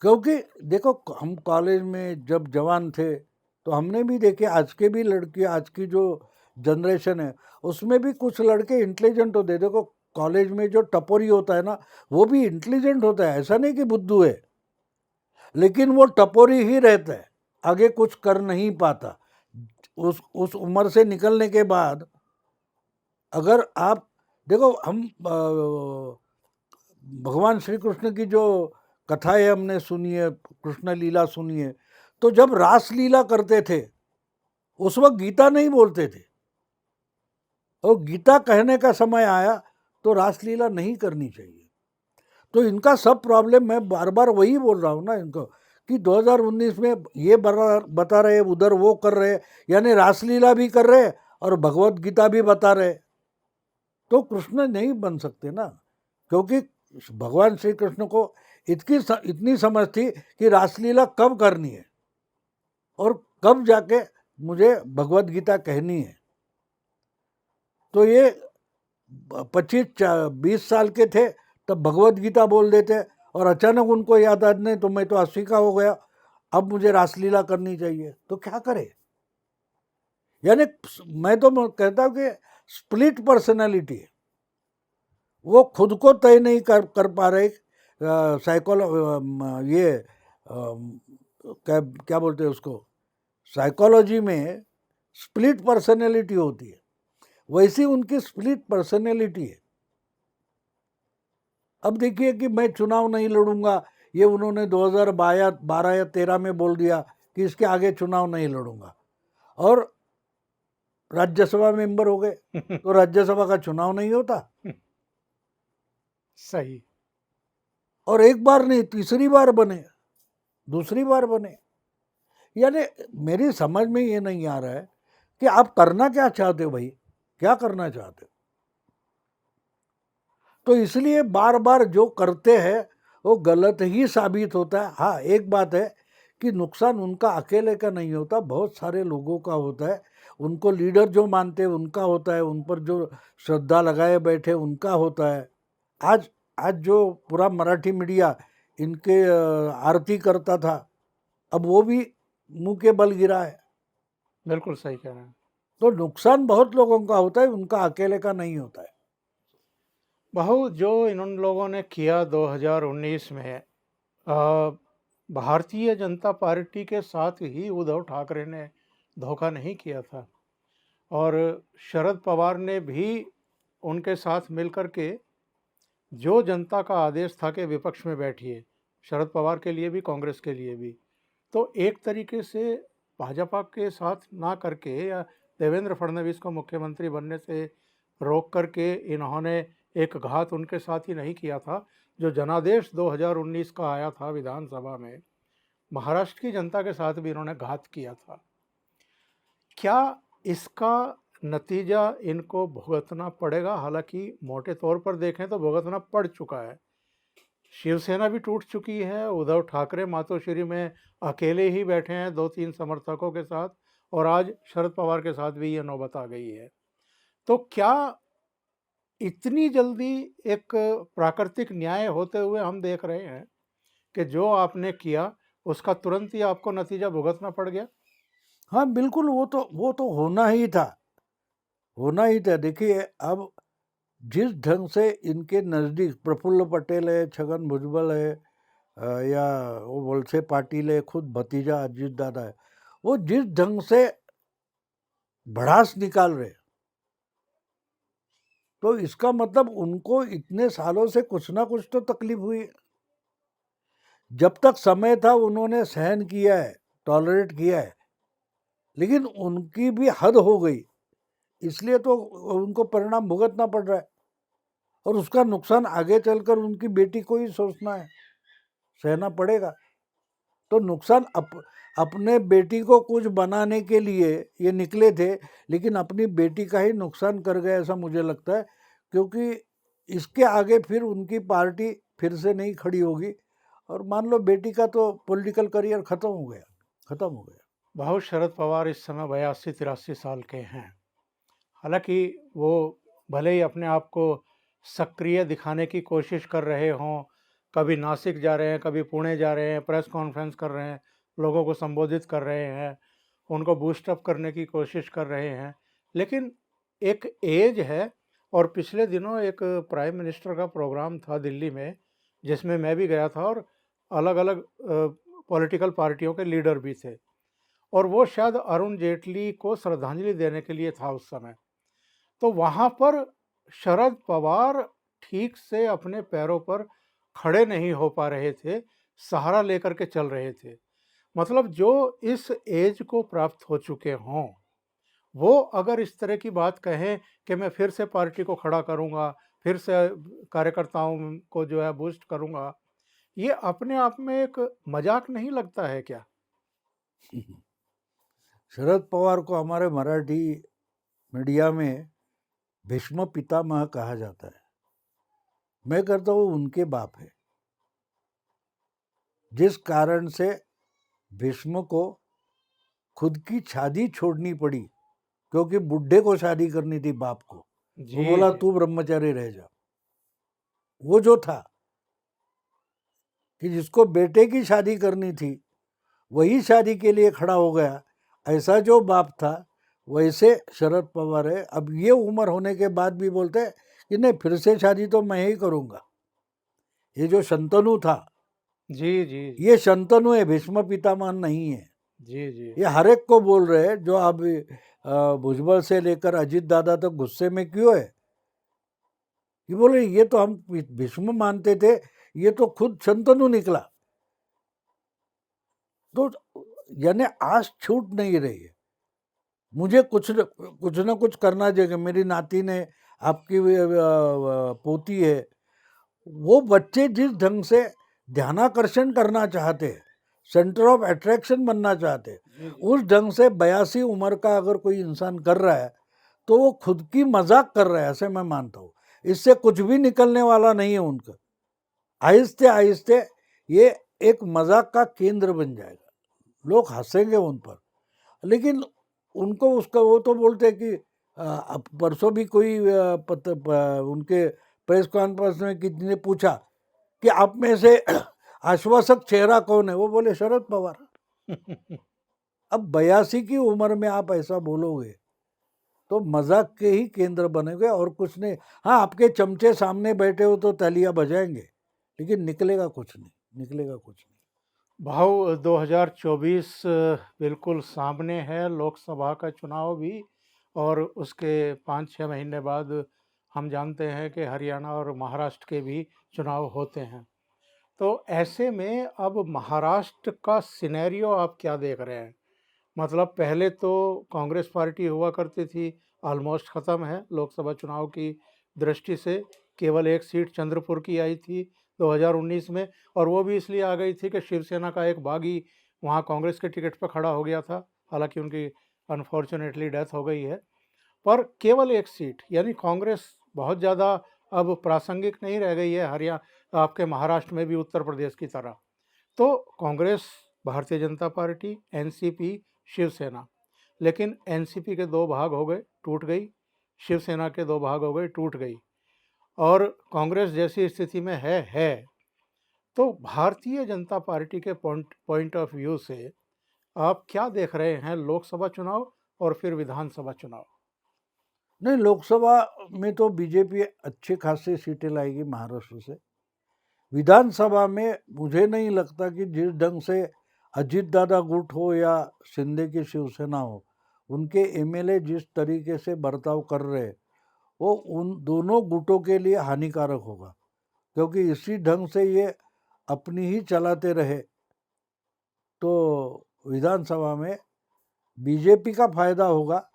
क्योंकि देखो, हम कॉलेज में जब जवान थे तो हमने भी देखे, आज के भी लड़के, आज की जो जनरेशन है उसमें भी कुछ लड़के इंटेलिजेंट होते हैं। देखो, कॉलेज में जो टपोरी होता है ना, वो भी इंटेलिजेंट होता है, ऐसा नहीं कि बुद्धू है, लेकिन वो टपोरी ही रहता है, आगे कुछ कर नहीं पाता। उस उम्र से निकलने के बाद अगर आप देखो, हम भगवान श्री कृष्ण की जो कथाएं हमने सुनी है, कृष्ण लीला सुनी है, तो जब रास लीला करते थे उस वक्त गीता नहीं बोलते थे, और गीता कहने का समय आया तो रासलीला नहीं करनी चाहिए। तो इनका सब प्रॉब्लम, मैं बार बार वही बोल रहा हूँ ना इनको, कि 2019 में ये बता रहे, उधर वो कर रहे, यानी रासलीला भी कर रहे और भगवत गीता भी बता रहे, तो कृष्ण नहीं बन सकते ना। क्योंकि भगवान श्री कृष्ण को इतनी समझ थी कि रासलीला कब करनी है और कब जाके मुझे भगवत गीता कहनी है। तो ये 25-20 साल के थे तब भगवत गीता बोल देते, और अचानक उनको याद आज नहीं तो मैं तो 80 का हो गया, अब मुझे रासलीला करनी चाहिए, तो क्या करे। यानी मैं तो कहता हूँ कि स्प्लिट पर्सनालिटी है, वो खुद को तय नहीं कर पा रहे। ये क्या बोलते हैं उसको, साइकोलॉजी में स्प्लिट पर्सनैलिटी होती है, वैसी उनकी स्प्लिट पर्सनैलिटी है। अब देखिए कि मैं चुनाव नहीं लड़ूंगा, ये उन्होंने 2012 या 13 में बोल दिया कि इसके आगे चुनाव नहीं लड़ूंगा, और राज्यसभा मेंबर हो गए। तो राज्यसभा का चुनाव नहीं होता। सही। और एक बार नहीं, तीसरी बार बने, दूसरी बार बने। यानी मेरी समझ में ये नहीं आ रहा है कि आप करना क्या चाहते हो भाई, क्या करना चाहते हो। तो इसलिए बार बार जो करते हैं वो गलत ही साबित होता है। हाँ, एक बात है कि नुकसान उनका अकेले का नहीं होता, बहुत सारे लोगों का होता है। उनको लीडर जो मानते हैं उनका होता है, उन पर जो श्रद्धा लगाए बैठे उनका होता है। आज आज जो पूरा मराठी मीडिया इनके आरती करता था, अब वो भी मुंह के बल गिरा है। बिल्कुल सही कह रहे हैं। तो नुकसान बहुत लोगों का होता है, उनका अकेले का नहीं होता है। बहु जो इन लोगों ने किया 2019 में, भारतीय जनता पार्टी के साथ ही उद्धव ठाकरे ने धोखा नहीं किया था, और शरद पवार ने भी उनके साथ मिलकर के जो जनता का आदेश था कि विपक्ष में बैठिए, शरद पवार के लिए भी कांग्रेस के लिए भी, तो एक तरीके से भाजपा के साथ ना करके या देवेंद्र फडणवीस को मुख्यमंत्री बनने से रोक करके इन्होंने एक घात उनके साथ ही नहीं किया था। जो जनादेश 2019 का आया था विधानसभा में, महाराष्ट्र की जनता के साथ भी इन्होंने घात किया था। क्या इसका नतीजा इनको भुगतना पड़ेगा? हालांकि मोटे तौर पर देखें तो भुगतना पड़ चुका है। शिवसेना भी टूट चुकी है, उद्धव ठाकरे मातोश्री में अकेले ही बैठे हैं 2-3 समर्थकों के साथ, और आज शरद पवार के साथ भी ये नौबत आ गई है। तो क्या इतनी जल्दी एक प्राकृतिक न्याय होते हुए हम देख रहे हैं कि जो आपने किया उसका तुरंत ही आपको नतीजा भुगतना पड़ गया? हाँ बिल्कुल, वो तो होना ही था, होना ही था। देखिए, अब जिस ढंग से इनके नज़दीक प्रफुल्ल पटेल है, छगन भुजबल है, या वो वलसे पाटिल है, खुद भतीजा अजीत दादा है, वो जिस ढंग से भड़ास निकाल रहे, तो इसका मतलब उनको इतने सालों से कुछ ना कुछ तो तकलीफ हुई है। जब तक समय था उन्होंने सहन किया है, टॉलरेट किया है, लेकिन उनकी भी हद हो गई, इसलिए तो उनको परिणाम भुगतना पड़ रहा है। और उसका नुकसान आगे चलकर उनकी बेटी को ही सोचना है, सहना पड़ेगा। तो नुकसान अपने बेटी को कुछ बनाने के लिए ये निकले थे, लेकिन अपनी बेटी का ही नुकसान कर गए, ऐसा मुझे लगता है। क्योंकि इसके आगे फिर उनकी पार्टी फिर से नहीं खड़ी होगी, और मान लो बेटी का तो पॉलिटिकल करियर खत्म हो गया। भाऊ, शरद पवार इस समय 82-83 साल के हैं। हालांकि वो भले ही अपने आप को सक्रिय दिखाने की कोशिश कर रहे हों, कभी नासिक जा रहे हैं, कभी पुणे जा रहे हैं, प्रेस कॉन्फ्रेंस कर रहे हैं, लोगों को संबोधित कर रहे हैं, उनको बूस्टअप करने की कोशिश कर रहे हैं, लेकिन एक एज है। और पिछले दिनों एक प्राइम मिनिस्टर का प्रोग्राम था दिल्ली में, जिसमें मैं भी गया था, और अलग अलग पॉलिटिकल पार्टियों के लीडर भी थे, और वो शायद अरुण जेटली को श्रद्धांजलि देने के लिए था उस समय। तो वहाँ पर शरद पवार ठीक से अपने पैरों पर खड़े नहीं हो पा रहे थे, सहारा लेकर के चल रहे थे। मतलब जो इस एज को प्राप्त हो चुके हों, वो अगर इस तरह की बात कहें कि मैं फिर से पार्टी को खड़ा करूँगा, फिर से कार्यकर्ताओं को जो है बूस्ट करूँगा, ये अपने आप में एक मजाक नहीं लगता है क्या? शरद पवार को हमारे मराठी मीडिया में भीष्म पितामह कहा जाता है। मैं कहता हूँ उनके बाप है। जिस कारण से भीष्म को खुद की शादी छोड़नी पड़ी, क्योंकि बुढ़े को शादी करनी थी बाप को, वो बोला तू ब्रह्मचारी रह जा। वो जो था कि जिसको बेटे की शादी करनी थी वही शादी के लिए खड़ा हो गया, ऐसा जो बाप था वैसे शरद पवार है। अब ये उम्र होने के बाद भी बोलते हैं कि नहीं, फिर से शादी तो मैं ही करूँगा। ये जो शंतनु था, जी जी ये शंतनु है, भीष्म पितामह नहीं है। जी जी ये हर एक को बोल रहे हैं। जो अब भुजबल से लेकर अजीत दादा तक गुस्से में क्यों है? ये बोले ये तो हम भीष्म मानते थे, ये तो खुद शंतनु निकला। तो यानी आज छूट नहीं रही है। मुझे कुछ न कुछ करना चाहिए। मेरी नाती ने, आपकी पोती है, वो बच्चे जिस ढंग से ध्यानाकर्षण करना चाहते हैं, सेंटर ऑफ अट्रैक्शन बनना चाहते हैं, उस ढंग से 82 उम्र का अगर कोई इंसान कर रहा है तो वो खुद की मजाक कर रहा है, ऐसे मैं मानता हूँ। इससे कुछ भी निकलने वाला नहीं है उनका। आहिस्ते आहिस्ते ये एक मजाक का केंद्र बन जाएगा, लोग हंसेंगे उन पर। लेकिन उनको उसका वो तो बोलते हैं कि अब परसों भी कोई उनके प्रेस कॉन्फ्रेंस में किसी ने पूछा कि आप में से आश्वासक चेहरा कौन है, वो बोले शरद पवार। अब 82 की उम्र में आप ऐसा बोलोगे तो मजाक के ही केंद्र बनेंगे और कुछ नहीं। हाँ, आपके चमचे सामने बैठे हो तो तालियां बजाएंगे, लेकिन निकलेगा कुछ नहीं। भाव 2024 बिल्कुल सामने है, लोकसभा का चुनाव भी, और उसके 5-6 महीने बाद हम जानते हैं कि हरियाणा और महाराष्ट्र के भी चुनाव होते हैं। तो ऐसे में अब महाराष्ट्र का सिनेरियो आप क्या देख रहे हैं? मतलब पहले तो कांग्रेस पार्टी हुआ करती थी, ऑलमोस्ट ख़त्म है लोकसभा चुनाव की दृष्टि से। केवल एक सीट चंद्रपुर की आई थी 2019 में, और वो भी इसलिए आ गई थी कि शिवसेना का एक बागी वहाँ कांग्रेस के टिकट पर खड़ा हो गया था, हालांकि उनकी अनफॉर्चुनेटली डेथ हो गई है। पर केवल एक सीट, यानी कांग्रेस बहुत ज़्यादा अब प्रासंगिक नहीं रह गई है हरियाणा, आपके महाराष्ट्र में भी उत्तर प्रदेश की तरह। तो कांग्रेस, भारतीय जनता पार्टी, एनसीपी, शिवसेना, लेकिन एनसीपी के दो भाग हो गए, टूट गई, शिवसेना के दो भाग हो गए, टूट गई, और कांग्रेस जैसी स्थिति में है। तो भारतीय जनता पार्टी के पॉइंट ऑफ व्यू से आप क्या देख रहे हैं लोकसभा चुनाव और फिर विधानसभा चुनाव? नहीं, लोकसभा में तो बीजेपी अच्छे खासे सीटें लाएगी महाराष्ट्र से। विधानसभा में मुझे नहीं लगता कि जिस ढंग से अजीत दादा गुट हो या शिंदे की शिवसेना हो, उनके एमएलए जिस तरीके से बर्ताव कर रहे हैं, वो उन दोनों गुटों के लिए हानिकारक होगा, क्योंकि इसी ढंग से ये अपनी ही चलाते रहे तो विधानसभा में बीजेपी का फायदा होगा,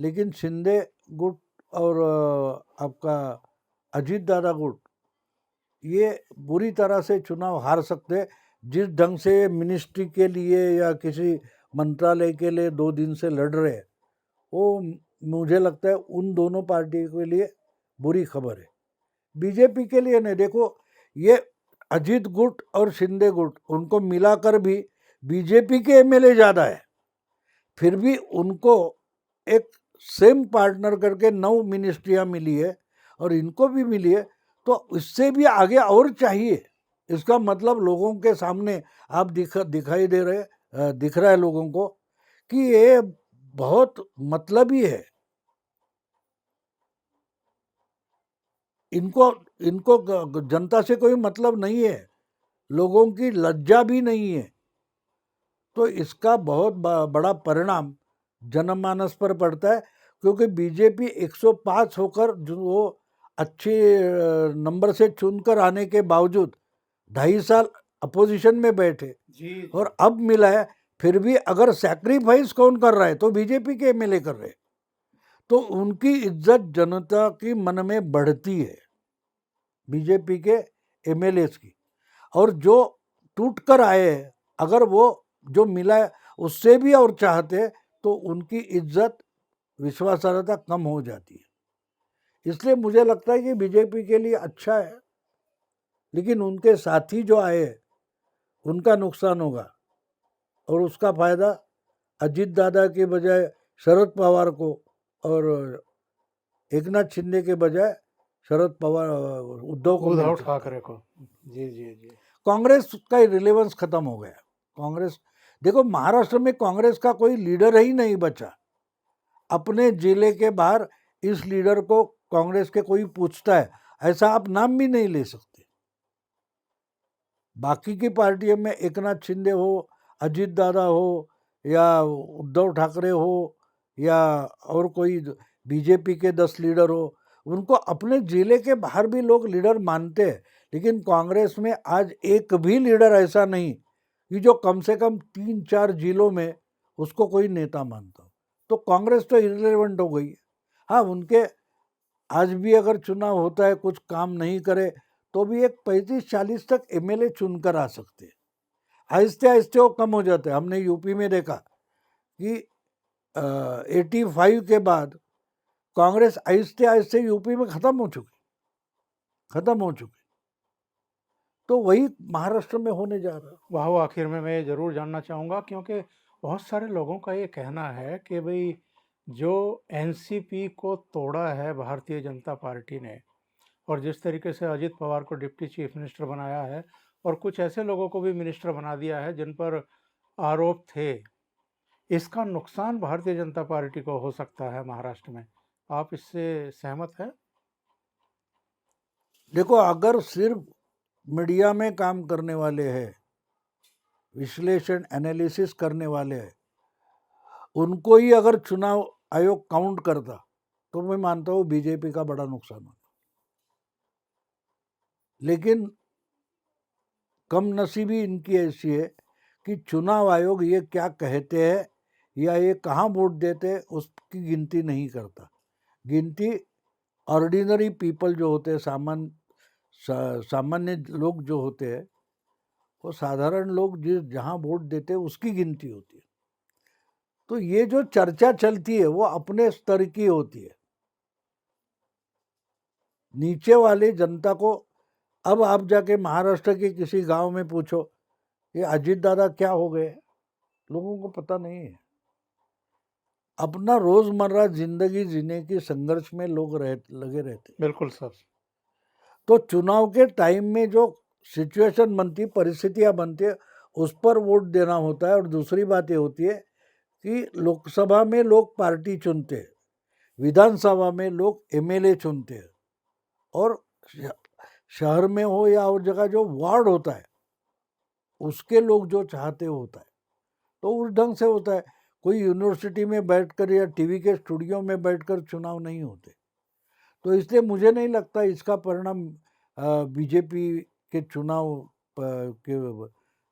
लेकिन शिंदे गुट और आपका अजीत दादा गुट ये बुरी तरह से चुनाव हार सकते। जिस ढंग से मिनिस्ट्री के लिए या किसी मंत्रालय के लिए 2 दिन से लड़ रहे हैं, वो मुझे लगता है उन दोनों पार्टी के लिए बुरी खबर है। बीजेपी के लिए नहीं। देखो, ये अजीत गुट और शिंदे गुट, उनको मिलाकर भी बीजेपी के एमएलए ज़्यादा है, फिर भी उनको एक सेम पार्टनर करके 9 मिनिस्ट्रियाँ मिली है और इनको भी मिली है, तो इससे भी आगे और चाहिए। इसका मतलब लोगों के सामने आप दिखाई दे रहे, दिख रहा है लोगों को कि ये बहुत मतलबी है। इनको जनता से कोई मतलब नहीं है, लोगों की लज्जा भी नहीं है। तो इसका बहुत बड़ा परिणाम जनमानस पर पड़ता है, क्योंकि बीजेपी 105 होकर जो वो अच्छे नंबर से चुनकर आने के बावजूद 2.5 साल अपोजिशन में बैठे जी। और अब मिला है, फिर भी अगर सैक्रिफाइस कौन कर रहा है तो बीजेपी के एमएलए कर रहे हैं, तो उनकी इज्जत जनता की मन में बढ़ती है, बीजेपी के एमएलए की। और जो टूट कर आए हैं, अगर वो जो मिला है उससे भी और चाहते तो उनकी इज्जत, विश्वासार्हता कम हो जाती है। इसलिए मुझे लगता है कि बीजेपी के लिए अच्छा है, लेकिन उनके साथी जो आए उनका नुकसान होगा, और उसका फायदा अजीत दादा के बजाय शरद पवार को और एकनाथ शिंदे के बजाय शरद पवार, उद्धव ठाकरे को। जी जी जी। कांग्रेस का रिलेवेंस खत्म हो गया। कांग्रेस, देखो महाराष्ट्र में कांग्रेस का कोई लीडर ही नहीं बचा। अपने जिले के बाहर इस लीडर को कांग्रेस के कोई पूछता है, ऐसा आप नाम भी नहीं ले सकते। बाकी की पार्टियों में एकनाथ शिंदे हो, अजीत दादा हो, या उद्धव ठाकरे हो, या और कोई बीजेपी के 10 लीडर हो, उनको अपने जिले के बाहर भी लोग लीडर मानते हैं। लेकिन कांग्रेस में आज एक भी लीडर ऐसा नहीं कि जो कम से कम 3-4 जिलों में उसको कोई नेता मानता हो। तो कांग्रेस तो इररिलेवेंट हो गई है। हाँ, उनके आज भी अगर चुनाव होता है, कुछ काम नहीं करे, तो भी एक 35-40 तक एमएलए चुनकर आ सकते हैं। आहिस्ते आहिस्ते वो कम हो जाते हैं। हमने यूपी में देखा कि 85 के बाद कांग्रेस आहिस्ते आहिस्ते यूपी में खत्म हो चुकी। तो वही महाराष्ट्र में होने जा रहा है। वाह, आखिर में मैं ज़रूर जानना चाहूँगा, क्योंकि बहुत सारे लोगों का ये कहना है कि भाई जो एनसीपी को तोड़ा है भारतीय जनता पार्टी ने, और जिस तरीके से अजीत पवार को डिप्टी चीफ मिनिस्टर बनाया है और कुछ ऐसे लोगों को भी मिनिस्टर बना दिया है जिन पर आरोप थे, इसका नुकसान भारतीय जनता पार्टी को हो सकता है महाराष्ट्र में। आप इससे सहमत हैं? देखो, अगर सिर्फ मीडिया में काम करने वाले हैं, विश्लेषण एनालिसिस करने वाले हैं, उनको ही अगर चुनाव आयोग काउंट करता तो मैं मानता हूँ बीजेपी का बड़ा नुकसान होता। लेकिन कम नसीबी इनकी ऐसी है कि चुनाव आयोग ये क्या कहते हैं या ये कहाँ वोट देते हैं उसकी गिनती नहीं करता। गिनती ऑर्डिनरी पीपल जो होते हैं, सामान्य लोग जो होते हैं, वो साधारण लोग जहाँ वोट देते हैं उसकी गिनती होती है। तो ये जो चर्चा चलती है वो अपने स्तर की होती है। नीचे वाली जनता को, अब आप जाके महाराष्ट्र के किसी गांव में पूछो ये अजीत दादा क्या हो गए, लोगों को पता नहीं है। अपना रोजमर्रा जिंदगी जीने की संघर्ष में लोग लगे रहते। बिल्कुल सर। तो चुनाव के टाइम में जो सिचुएशन बनती, परिस्थितियां बनती है, उस पर वोट देना होता है। और दूसरी बात ये होती है कि लोकसभा में लोग पार्टी चुनते हैं, विधानसभा में लोग एमएलए चुनते हैं, और शहर में हो या और जगह जो वार्ड होता है उसके लोग जो चाहते होता है। तो उस ढंग से होता है। कोई यूनिवर्सिटी में बैठकर या टीवी के स्टूडियो में बैठकर चुनाव नहीं होते। तो इसलिए मुझे नहीं लगता इसका परिणाम बीजेपी के चुनाव के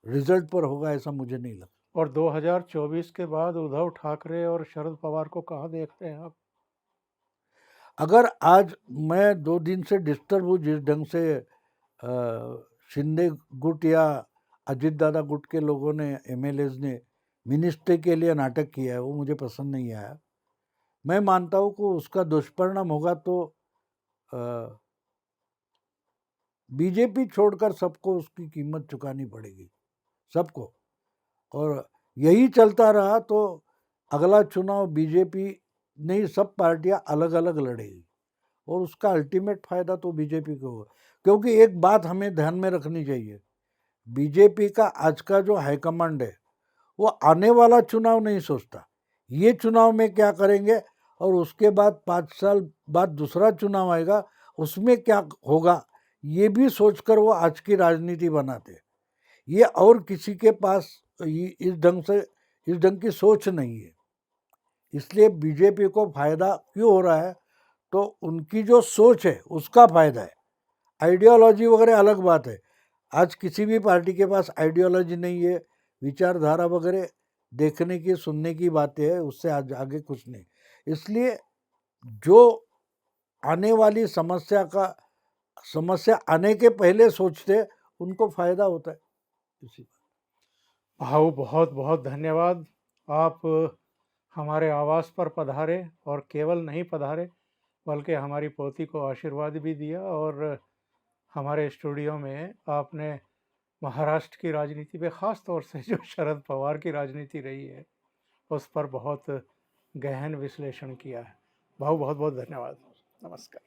रिजल्ट पर होगा, ऐसा मुझे नहीं लगता। और 2024 के बाद उद्धव ठाकरे और शरद पवार को कहाँ देखते हैं आप? अगर आज मैं 2 दिन से डिस्टर्ब हूँ, जिस ढंग से शिंदे गुट या अजित दादा गुट के लोगों ने, एमएलएज ने मिनिस्ट्री के लिए नाटक किया है, वो मुझे पसंद नहीं आया। मैं मानता हूँ कि उसका दुष्परिणाम होगा तो बीजेपी छोड़कर सबको उसकी कीमत चुकानी पड़ेगी, सबको। और यही चलता रहा तो अगला चुनाव बीजेपी नहीं, सब पार्टियां अलग अलग लड़ेगी, और उसका अल्टीमेट फायदा तो बीजेपी को होगा। क्योंकि एक बात हमें ध्यान में रखनी चाहिए, बीजेपी का आज का जो हाईकमांड है वो आने वाला चुनाव नहीं सोचता, ये चुनाव में क्या करेंगे और उसके बाद 5 साल बाद दूसरा चुनाव आएगा उसमें क्या होगा, ये भी सोचकर वो आज की राजनीति बनाते। ये और किसी के पास इस ढंग की सोच नहीं है। इसलिए बीजेपी को फायदा क्यों हो रहा है, तो उनकी जो सोच है उसका फायदा है। आइडियोलॉजी वगैरह अलग बात है। आज किसी भी पार्टी के पास आइडियोलॉजी नहीं है, विचारधारा वगैरह देखने की, सुनने की बातें है, उससे आज आगे कुछ नहीं। इसलिए जो आने वाली समस्या आने के पहले सोचते, उनको फायदा होता है। इसी भाऊ बहुत बहुत धन्यवाद। आप हमारे आवास पर पधारे, और केवल नहीं पधारे बल्कि हमारी पोती को आशीर्वाद भी दिया, और हमारे स्टूडियो में आपने महाराष्ट्र की राजनीति पे, ख़ास तौर से जो शरद पवार की राजनीति रही है उस पर बहुत गहन विश्लेषण किया है। भाऊ बहुत बहुत धन्यवाद। नमस्कार।